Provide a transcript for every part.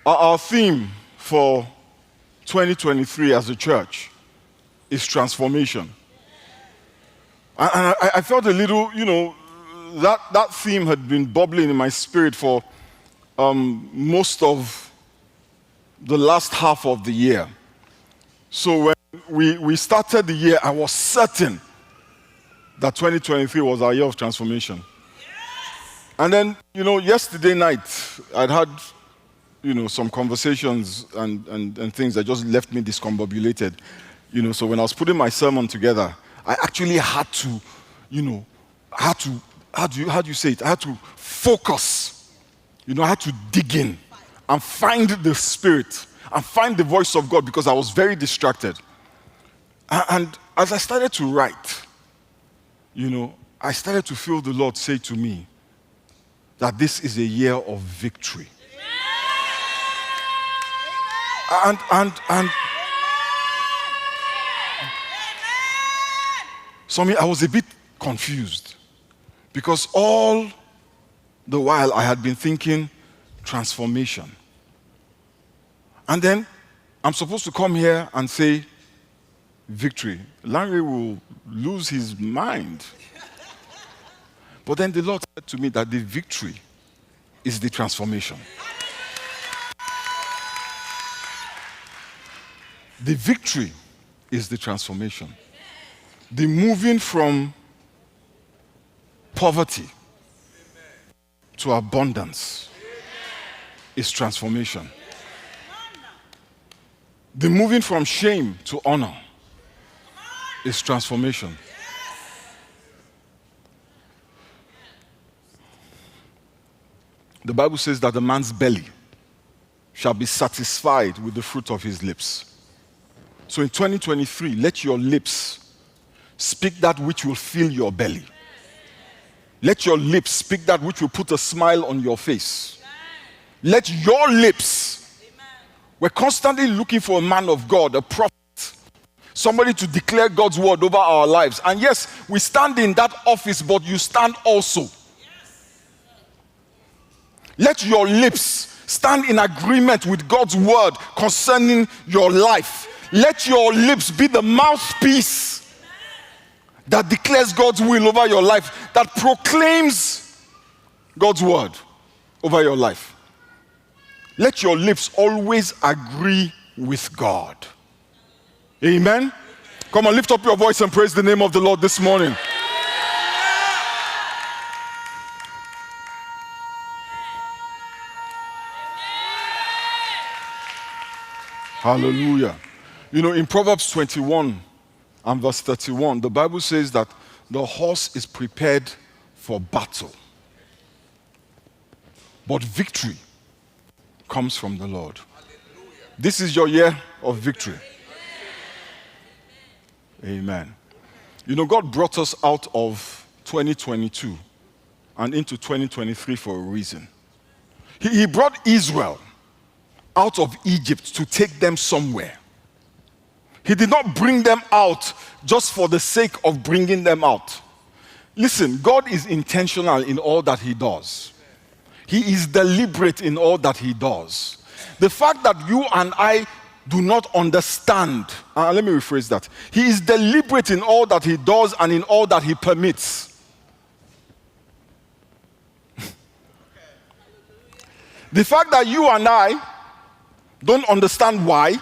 Our theme for 2023 as a church is transformation. And I felt a little, that theme had been bubbling in my spirit for most of the last half of the year. So when we started the year, I was certain that 2023 was our year of transformation. Yes. And then, yesterday night, I'd had, some conversations and things that just left me discombobulated. So when I was putting my sermon together, I actually had to, how do you say it? I had to focus. I had to dig in and find the Spirit and find the voice of God because I was very distracted. And as I started to write, I started to feel the Lord say to me that this is a year of victory. And so I was a bit confused because all the while I had been thinking transformation. And then I'm supposed to come here and say victory. Larry will lose his mind. But then the Lord said to me that the victory is the transformation. The victory is the transformation. The moving from poverty to abundance is transformation. The moving from shame to honor is transformation. The Bible says that the man's belly shall be satisfied with the fruit of his lips. So in 2023, let your lips speak that which will fill your belly. Let your lips speak that which will put a smile on your face. Let your lips, we're constantly looking for a man of God, a prophet, somebody to declare God's word over our lives. And yes, we stand in that office, but you stand also. Let your lips stand in agreement with God's word concerning your life. Let your lips be the mouthpiece that declares God's will over your life, that proclaims God's word over your life. Let your lips always agree with God. Amen? Come on, lift up your voice and praise the name of the Lord this morning. Hallelujah. In Proverbs 21 and verse 31, the Bible says that the horse is prepared for battle, but victory comes from the Lord. This is your year of victory. Amen. God brought us out of 2022 and into 2023 for a reason. He brought Israel out of Egypt to take them somewhere. He did not bring them out just for the sake of bringing them out. Listen, God is intentional in all that he does. He is deliberate in all that he does. The fact that you and I do not understand, let me rephrase that. He is deliberate in all that he does and in all that he permits. The fact that you and I don't understand why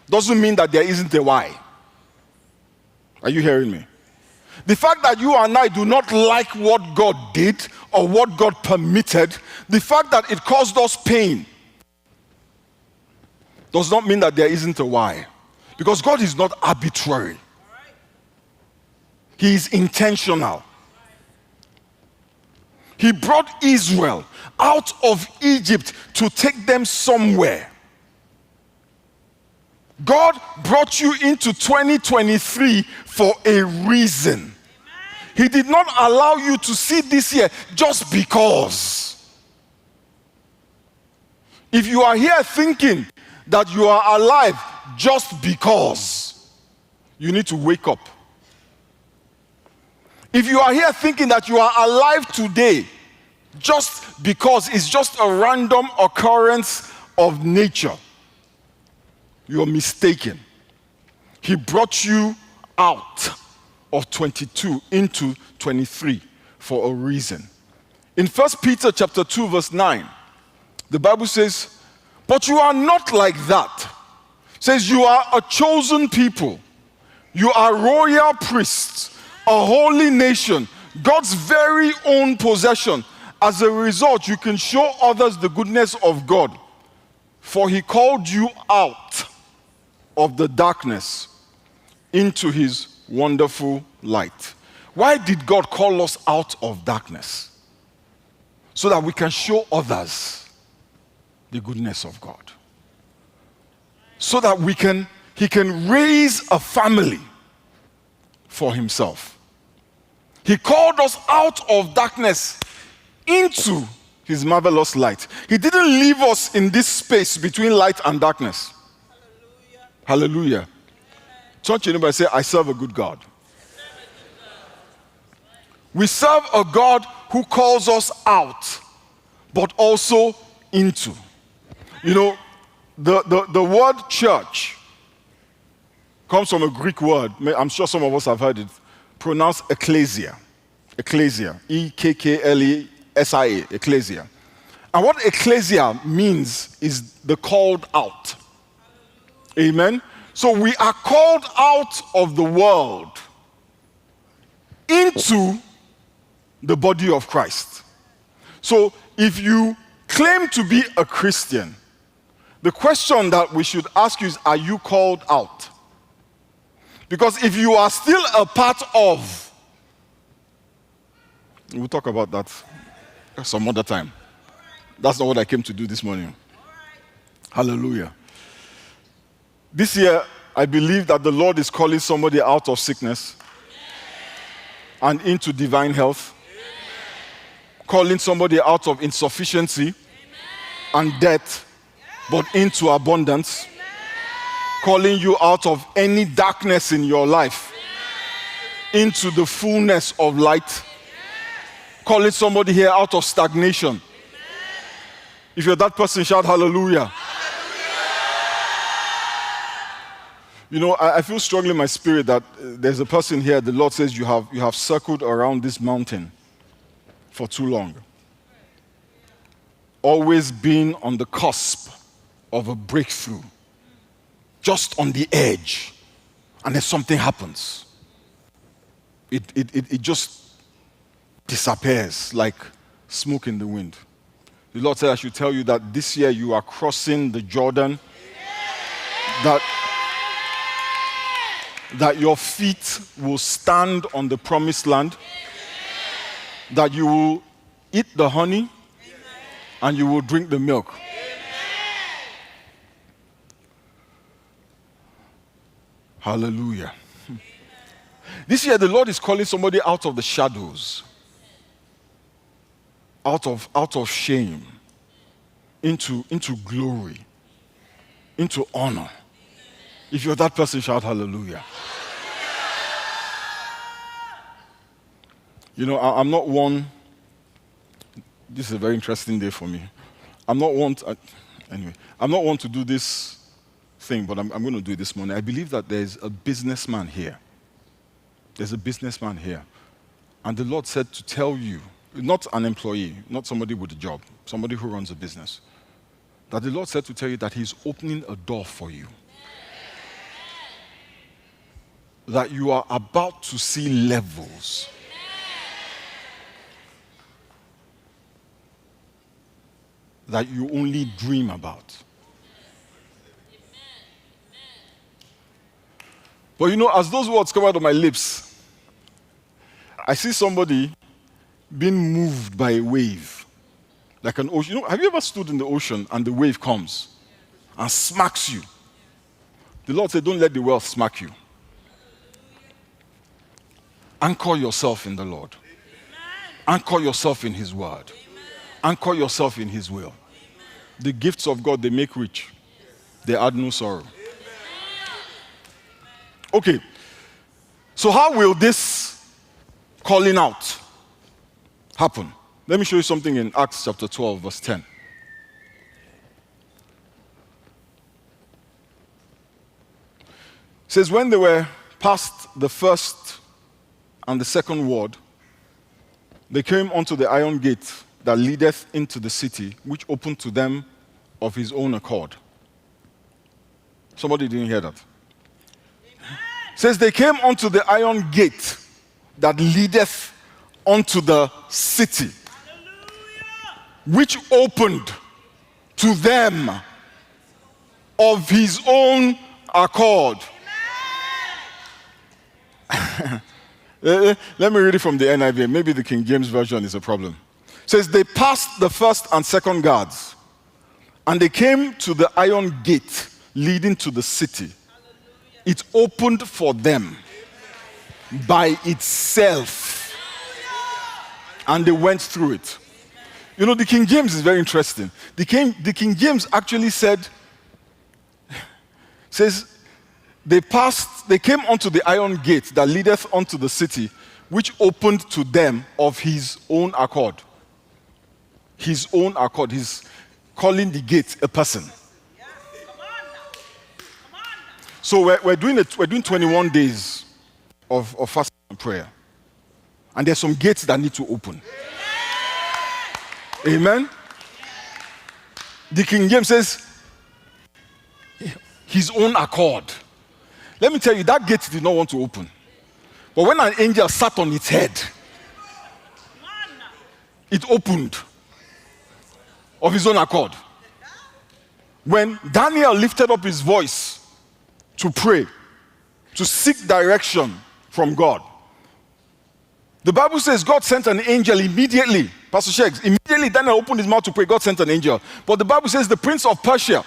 doesn't mean that there isn't a why. Are you hearing me? The fact that you and I do not like what God did or what God permitted, the fact that it caused us pain, does not mean that there isn't a why. Because God is not arbitrary. He is intentional. He brought Israel out of Egypt to take them somewhere. God brought you into 2023 for a reason. He did not allow you to see this year just because. If you are here thinking that you are alive just because, you need to wake up. If you are here thinking that you are alive today just because it's just a random occurrence of nature, you're mistaken. He brought you out of 22 into 23 for a reason. In 1 Peter chapter 2 verse 9, the Bible says, but you are not like that. It says you are a chosen people. You are royal priests, a holy nation, God's very own possession. As a result, you can show others the goodness of God. For he called you out of the darkness into his wonderful light. Why did God call us out of darkness? So that we can show others the goodness of God. So that he can raise a family for himself. He called us out of darkness into his marvelous light. He didn't leave us in this space between light and darkness. Hallelujah. Hallelujah. Turn to your neighbor and say, I serve a good God. We serve a God who calls us out, but also into. You know, the word church comes from a Greek word. I'm sure some of us have heard it. Pronounced ecclesia. Ecclesia. E-K-K-L-E-S-I-A. Ecclesia. And what ecclesia means is the called out. Amen? So we are called out of the world into the body of Christ. So if you claim to be a Christian, the question that we should ask you is, are you called out? Because if you are still a part of, we'll talk about that some other time. That's not what I came to do this morning. Hallelujah. This year, I believe that the Lord is calling somebody out of sickness and into divine health. Calling somebody out of insufficiency and death, but into abundance. Calling you out of any darkness in your life into the fullness of light. Calling somebody here out of stagnation. If you're that person, shout hallelujah. You know, I feel strongly in my spirit that there's a person here, the Lord says you have circled around this mountain for too long. Always been on the cusp of a breakthrough. Just on the edge. And then something happens. It just disappears like smoke in the wind. The Lord said I should tell you that this year you are crossing the Jordan. That your feet will stand on the promised land. That you will eat the honey and you will drink the milk. Hallelujah. This year the Lord is calling somebody out of the shadows, out of shame, into glory, into honor. If you're that person, shout hallelujah. You know, I'm not one. This is a very interesting day for me. I'm not one to do this thing, but I'm going to do it this morning. I believe that there's a businessman here. There's a businessman here. And the Lord said to tell you, not an employee, not somebody with a job, somebody who runs a business, that the Lord said to tell you that he's opening a door for you. That you are about to see levels. That you only dream about. But you know, as those words come out of my lips, I see somebody being moved by a wave. Like an ocean. You know, have you ever stood in the ocean and the wave comes and smacks you? The Lord said, don't let the wealth smack you. Anchor yourself in the Lord. Anchor yourself in his word. Anchor yourself in his will. The gifts of God, they make rich. They add no sorrow. Okay. So how will this calling out happen? Let me show you something in Acts chapter 12, verse 10. says, when they were past the first and the second ward, they came unto the iron gate that leadeth into the city, which opened to them of his own accord. Somebody didn't hear that. Says they came unto the iron gate that leadeth unto the city, which opened to them of his own accord. Let me read it from the NIV. Maybe the King James Version is a problem. It says, they passed the first and second guards, and they came to the iron gate leading to the city. It opened for them by itself, and they went through it. You know, the King James is very interesting. The King James actually says, they came unto the iron gate that leadeth unto the city, which opened to them of his own accord. His own accord. He's calling the gate a person. So we're doing 21 days of fasting and prayer. And there's some gates that need to open. Amen? The King James says, his own accord. Let me tell you, that gate did not want to open. But when an angel sat on its head, it opened of his own accord. When Daniel lifted up his voice to pray, to seek direction from God, the Bible says God sent an angel immediately. Pastor Sheggs, immediately Daniel opened his mouth to pray, God sent an angel. But the Bible says the prince of Persia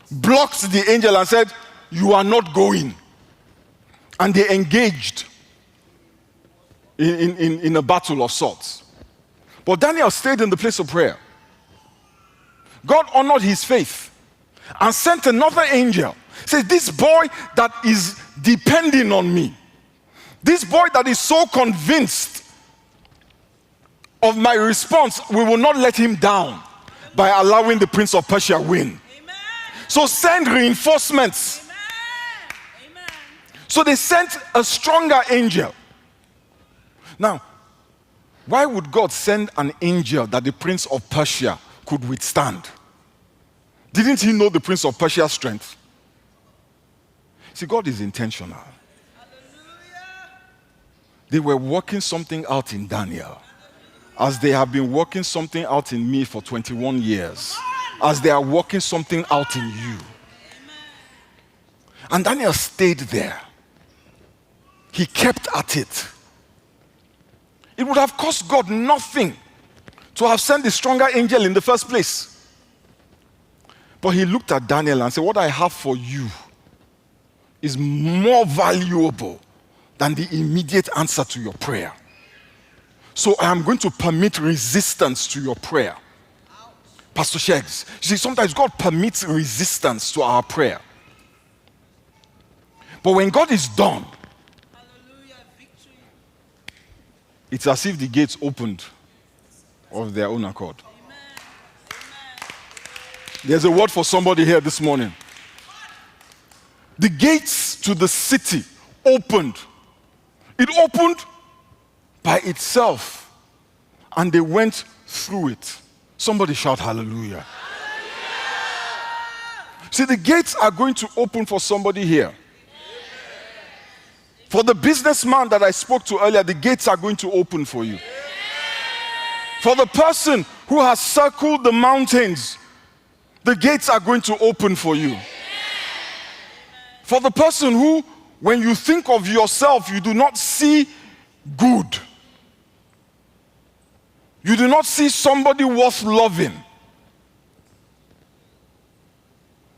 blocked the angel and said, you are not going. And they engaged in a battle of sorts. But Daniel stayed in the place of prayer. God honored his faith and sent another angel. Says, this boy that is depending on me, this boy that is so convinced of my response, we will not let him down by allowing the prince of Persia win. Amen. So send reinforcements. Amen. So they sent a stronger angel. Now, why would God send an angel that the prince of Persia could withstand? Didn't he know the prince of Persia's strength? See, God is intentional. Hallelujah. They were working something out in Daniel, as they have been working something out in me for 21 years, as they are working something out in you. And Daniel stayed there. He kept at it. It would have cost God nothing to have sent the stronger angel in the first place. But he looked at Daniel and said, what I have for you is more valuable than the immediate answer to your prayer. So I am going to permit resistance to your prayer. Pastor Sheggs, you see, sometimes God permits resistance to our prayer. But when God is done, it's as if the gates opened of their own accord. There's a word for somebody here this morning. The gates to the city opened. It opened by itself, and they went through it. Somebody shout hallelujah. Hallelujah. See, the gates are going to open for somebody here. For the businessman that I spoke to earlier, the gates are going to open for you. For the person who has circled the mountains, the gates are going to open for you. For the person who, when you think of yourself, you do not see good. You do not see somebody worth loving.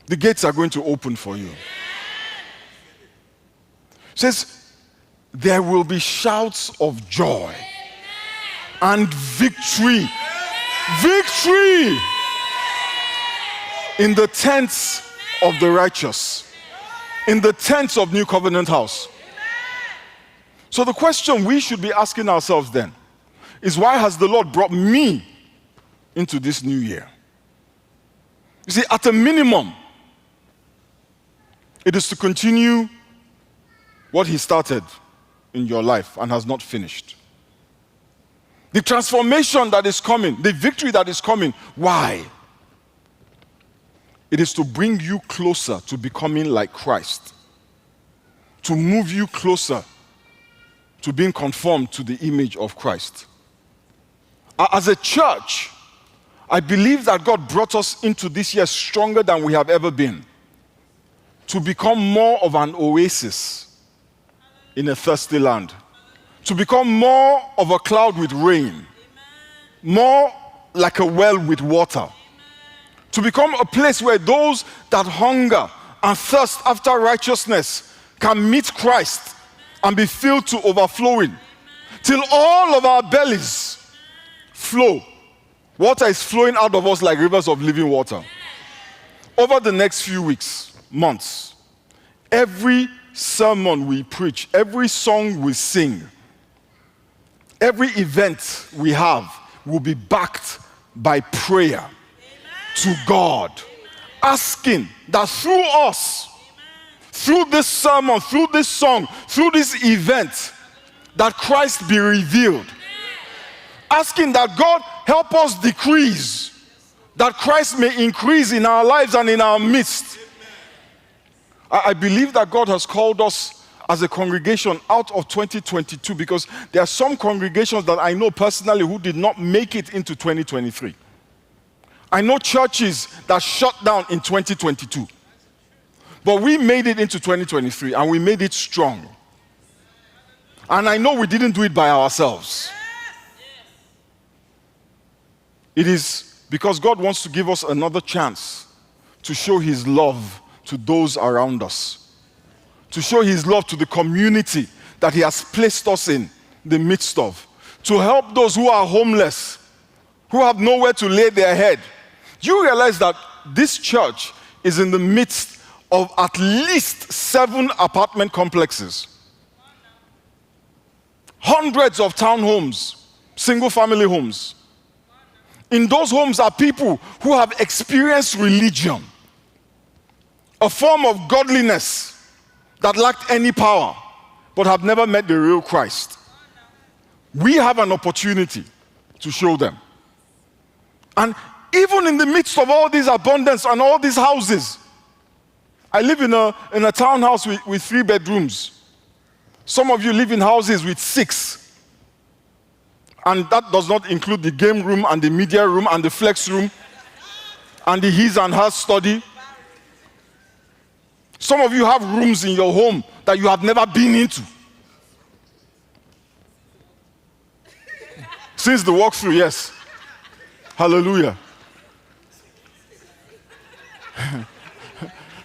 The gates are going to open for you. It says, there will be shouts of joy and victory. Victory in the tents of the righteous, in the tents of New Covenant House. So the question we should be asking ourselves then is, why has the Lord brought me into this new year? You see, at a minimum, It is to continue what he started in your life and has not finished. The transformation that is coming, the victory that is coming, why? It is to bring you closer to becoming like Christ, to move you closer to being conformed to the image of Christ. As a church, I believe that God brought us into this year stronger than we have ever been, to become more of an oasis in a thirsty land, to become more of a cloud with rain, more like a well with water, to become a place where those that hunger and thirst after righteousness can meet Christ and be filled to overflowing, till all of our bellies flow. Water is flowing out of us like rivers of living water. Over the next few weeks, months, every sermon we preach, every song we sing, every event we have will be backed by prayer to God, asking that through us, through this sermon, through this song, through this event, that Christ be revealed. Asking that God help us decrease, that Christ may increase in our lives and in our midst. I believe that God has called us as a congregation out of 2022, because there are some congregations that I know personally who did not make it into 2023. I know churches that shut down in 2022. But we made it into 2023 and we made it strong. And I know we didn't do it by ourselves. It is because God wants to give us another chance to show his love to those around us, to show his love to the community that he has placed us in the midst of, to help those who are homeless, who have nowhere to lay their head. You realize that this church is in the midst of at least 7 apartment complexes, hundreds of townhomes, single-family homes. In those homes are people who have experienced religion, a form of godliness that lacked any power, but have never met the real Christ. We have an opportunity to show them. And even in the midst of all this abundance and all these houses, I live in a townhouse with 3 bedrooms. Some of you live in houses with 6. And that does not include the game room and the media room and the flex room and the his and her study. Some of you have rooms in your home that you have never been into. Since the walkthrough, yes. Hallelujah.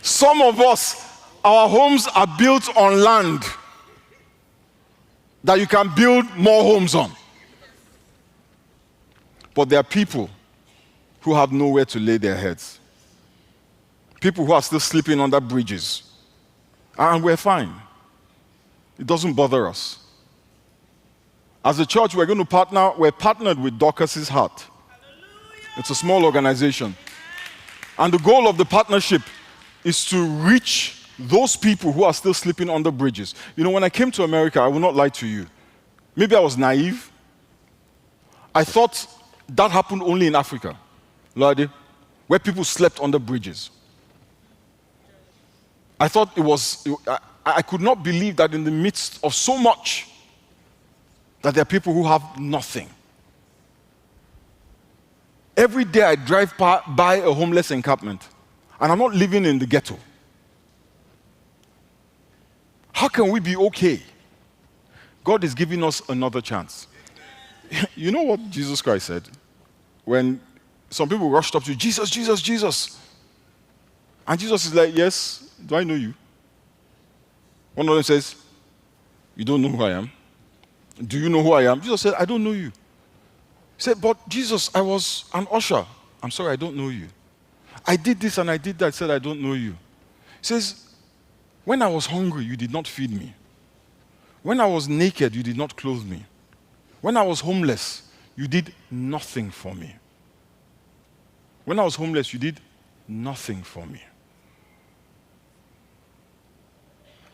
Some of us, our homes are built on land that you can build more homes on. But there are people who have nowhere to lay their heads. People who are still sleeping under bridges. And we're fine. It doesn't bother us. As a church, we're partnered with Dorcas's Heart. It's a small organization. And the goal of the partnership is to reach those people who are still sleeping under bridges. You know, when I came to America, I will not lie to you. Maybe I was naive. I thought that happened only in Africa, Lord, where people slept under bridges. I thought I could not believe that in the midst of so much, that there are people who have nothing. Every day I drive by a homeless encampment, and I'm not living in the ghetto. How can we be okay? God is giving us another chance. You know what Jesus Christ said? When some people rushed up to you, Jesus, Jesus, Jesus. And Jesus is like, yes, do I know you? One of them says, you don't know who I am? Do you know who I am? Jesus said, I don't know you. He said, but Jesus, I was an usher. I'm sorry, I don't know you. I did this and I did that. He said, I don't know you. He says, when I was hungry, you did not feed me. When I was naked, you did not clothe me. When I was homeless, you did nothing for me. When I was homeless, you did nothing for me.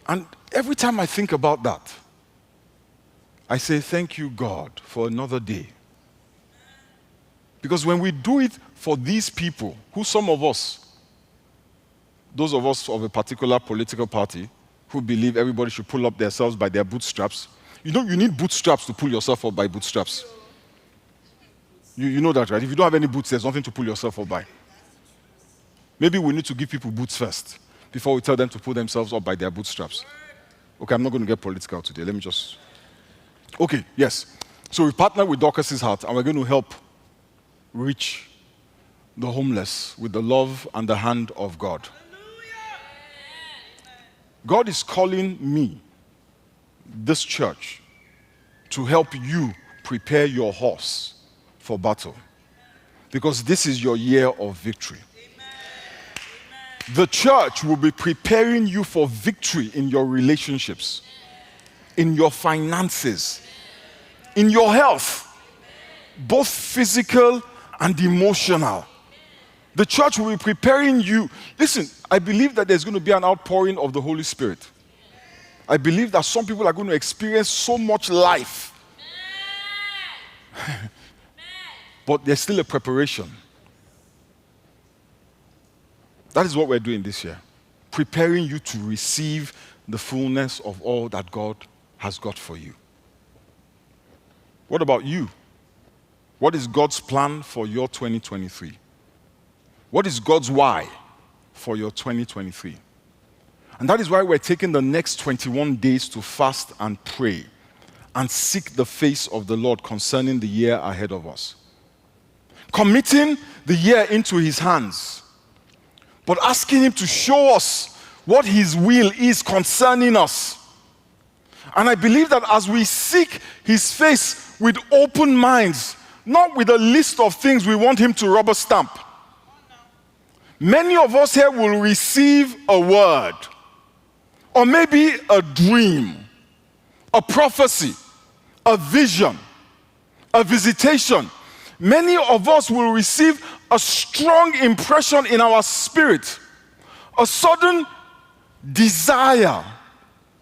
And every time I think about that, I say, thank you, God, for another day. Because when we do it for these people, who some of us, those of us of a particular political party, who believe everybody should pull up themselves by their bootstraps, you need bootstraps to pull yourself up by bootstraps. You know that, right? If you don't have any boots, there's nothing to pull yourself up by. Maybe we need to give people boots first before we tell them to pull themselves up by their bootstraps. Okay, I'm not going to get political today. Let me just... Okay, yes. So we partnered with Dorcas's Heart, and we're going to help reach the homeless with the love and the hand of God. God is calling me, this church, to help you prepare your horse for battle. Because this is your year of victory. The church will be preparing you for victory in your relationships, in your finances, in your health, both physical and emotional. The church will be preparing you. Listen, I believe that there's going to be an outpouring of the Holy Spirit. I believe that some people are going to experience so much life. But there's still a preparation. That is what we're doing this year. Preparing you to receive the fullness of all that God has got for you. What about you? What is God's plan for your 2023? What is God's why for your 2023? And that is why we're taking the next 21 days to fast and pray and seek the face of the Lord concerning the year ahead of us. Committing the year into His hands, but asking Him to show us what His will is concerning us. And I believe that as we seek His face with open minds, not with a list of things we want Him to rubber stamp, many of us here will receive a word, or maybe a dream, a prophecy, a vision, a visitation. Many of us will receive a strong impression in our spirit, a sudden desire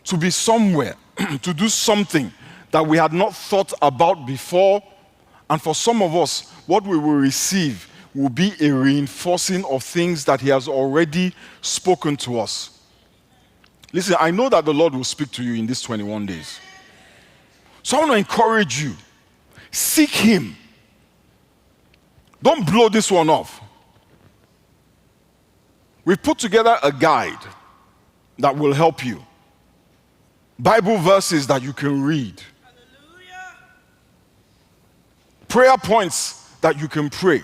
to be somewhere, to do something that we had not thought about before. And for some of us, what we will receive will be a reinforcing of things that He has already spoken to us. Listen, I know that the Lord will speak to you in these 21 days. So I want to encourage you. Seek Him. Don't blow this one off. We've put together a guide that will help you. Bible verses that you can read. Hallelujah. Prayer points that you can pray.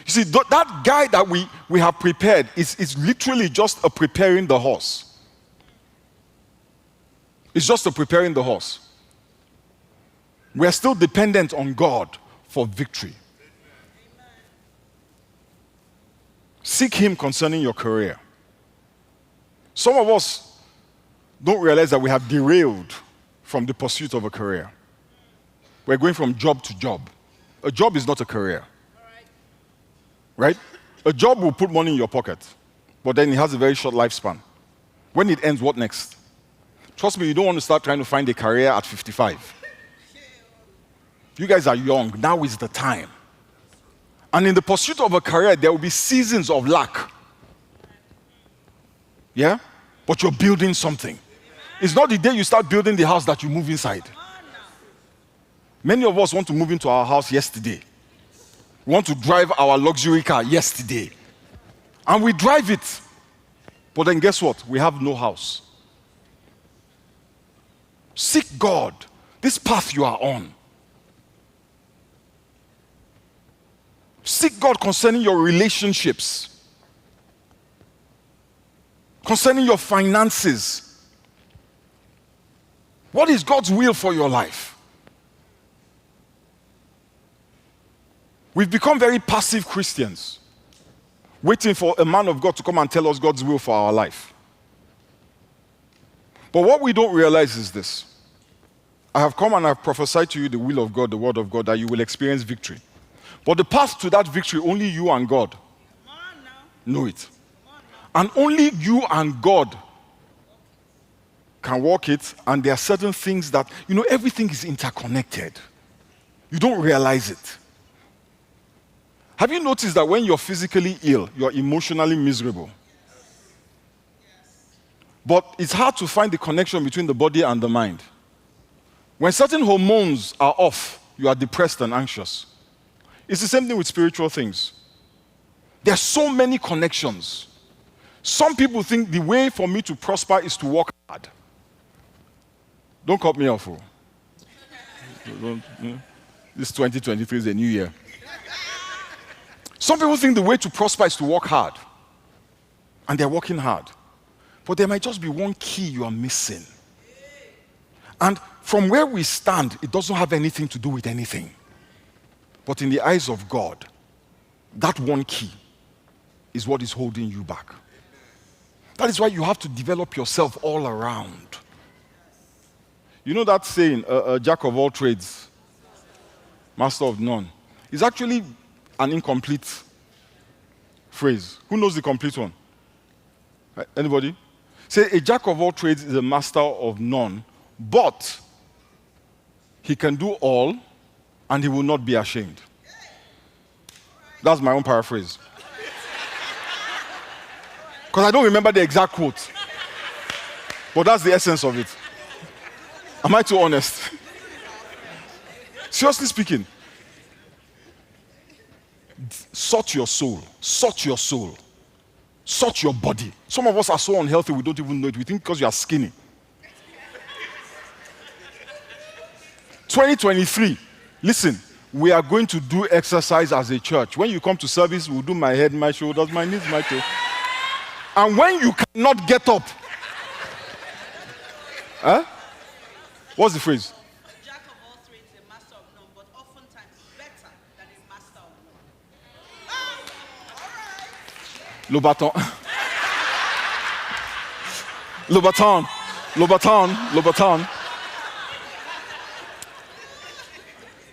You see, that guide that we have prepared is literally just a preparing the horse. It's just a preparing the horse. We are still dependent on God for victory. Seek Him concerning your career. Some of us don't realize that we have derailed from the pursuit of a career. We're going from job to job. A job is not a career. Right? A job will put money in your pocket, but then it has a very short lifespan. When it ends, what next? Trust me, you don't want to start trying to find a career at 55. You guys are young. Now is the time. And in the pursuit of a career, there will be seasons of lack. Yeah? But you're building something. It's not the day you start building the house that you move inside. Many of us want to move into our house yesterday. We want to drive our luxury car yesterday. And we drive it. But then guess what? We have no house. Seek God. This path you are on. Seek God concerning your relationships, concerning your finances. What is God's will for your life? We've become very passive Christians, waiting for a man of God to come and tell us God's will for our life. But what we don't realize is this. I have come and I have prophesied to you the will of God, the word of God, that you will experience victory. But the path to that victory, only you and God know it. And only you and God can walk it, and there are certain things that, everything is interconnected. You don't realize it. Have you noticed that when you're physically ill, you're emotionally miserable? But it's hard to find the connection between the body and the mind. When certain hormones are off, you are depressed and anxious. It's the same thing with spiritual things. There are so many connections. Some people think the way for me to prosper is to work hard. Don't cut me off. This 2023 is a new year. Some people think the way to prosper is to work hard. And they're working hard. But there might just be one key you are missing. And from where we stand, it doesn't have anything to do with anything. But in the eyes of God, that one key is what is holding you back. That is why you have to develop yourself all around. You know that saying, jack of all trades, master of none? It's actually an incomplete phrase. Who knows the complete one? Anybody? Say, a jack of all trades is a master of none, but he can do all and he will not be ashamed. That's my own paraphrase. Because I don't remember the exact quote. But that's the essence of it. Am I too honest? Seriously speaking, sort your soul, sort your soul, sort your body. Some of us are so unhealthy we don't even know it. We think because you are skinny. 2023, listen, we are going to do exercise as a church. When you come to service, we'll do my head, my shoulders, my knees, my toe. And when you cannot get up, what's the phrase? A jack of all trades, a master of none, but oftentimes better than a master of none. Lobaton.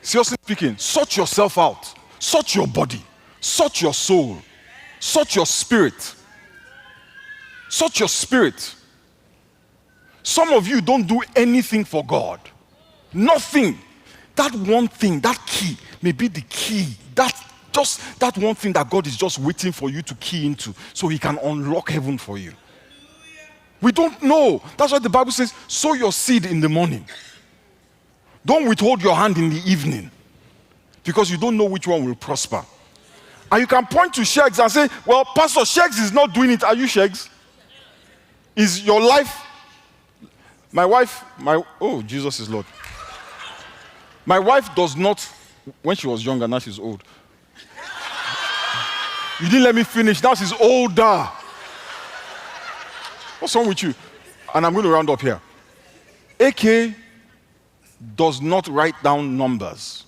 Seriously speaking, sort yourself out. Sort your body. Sort your soul. Sort your spirit. Sort your spirit. Some of you don't do anything for God. Nothing. That one thing, that key, may be the key. That one thing that God is just waiting for you to key into so he can unlock heaven for you. We don't know. That's why the Bible says, sow your seed in the morning. Don't withhold your hand in the evening because you don't know which one will prosper. And you can point to Shegs and say, well, Pastor, Shegs is not doing it. Are you Shegs? Is your life... oh, Jesus is Lord. My wife does not, when she was younger, now she's old. You didn't let me finish, now she's older. What's wrong with you? And I'm going to round up here. AK does not write down numbers.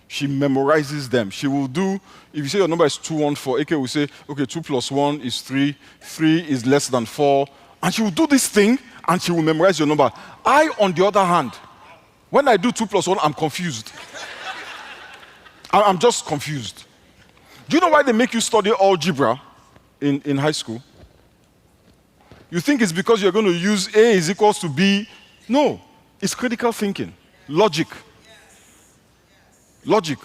She memorizes them. She will do, if you say your number is 214, AK will say, okay, 2 plus 1 is 3, 3 is less than 4. And she will do this thing, and she will memorize your number. I, on the other hand, when I do 2 plus 1, I'm confused. I'm just confused. Do you know why they make you study algebra in high school? You think it's because you're going to use A is equals to B. No, it's critical thinking, logic. Logic.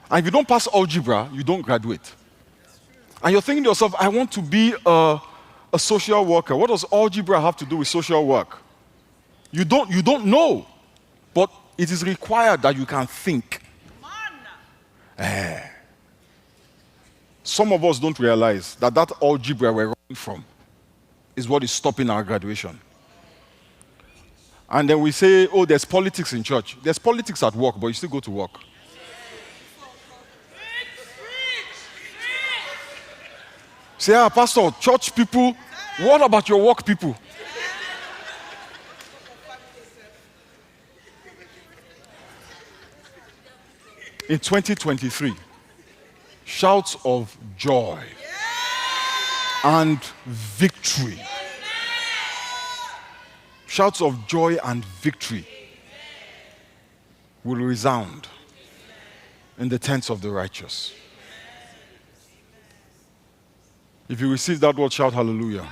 And if you don't pass algebra, you don't graduate. And you're thinking to yourself, I want to be a social worker. What does algebra have to do with social work? You don't know. But it is required that you can think. Some of us don't realize that algebra we're running from is what is stopping our graduation. And then we say, oh, there's politics in church. There's politics at work, but you still go to work. Say, Pastor, church people, what about your work people? In 2023, shouts of joy and victory. Shouts of joy and victory will resound in the tents of the righteous. If you receive that word, shout hallelujah.